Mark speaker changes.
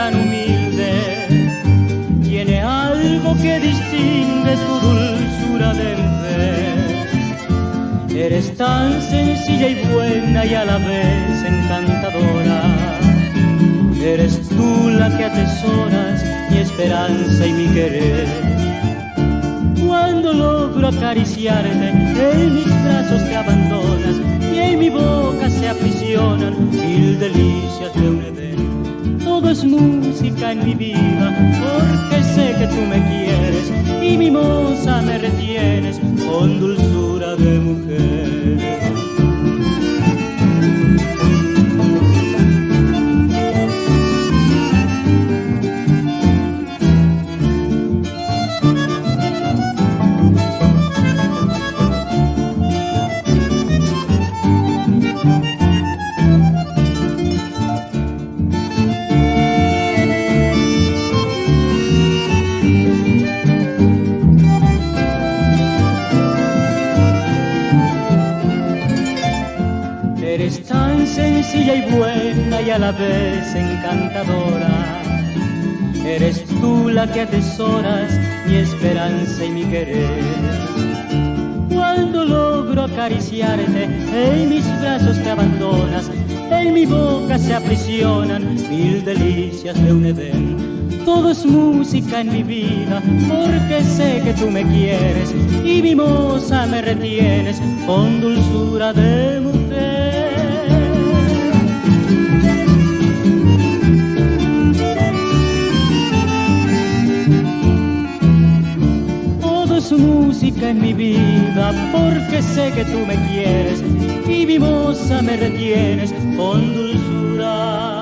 Speaker 1: tan humilde tiene algo que distingue tu dulzura de mujer. Eres tan sencilla y buena y a la vez encantadora. Eres tú la que atesoras mi esperanza y mi querer. Cuando logro acariciarte, en mis brazos te abandonas y en mi boca se aprisionan mil delicias de un Edén. Todo es música en mi vida, porque sé que tú me quieres y mimosa me retienes con dulzura de mujer. Eres tan sencilla y buena y a la vez encantadora. Eres tú la que atesoras mi esperanza y mi querer. Cuando logro acariciarte, en mis brazos te abandonas, en mi boca se aprisionan mil delicias de un Edén. Todo es música en mi vida, porque sé que tú me quieres y mimosa me retienes con dulzura de mujer. Todo es música en mi vida, porque sé que tú me quieres y mimosa me retienes con dulzura.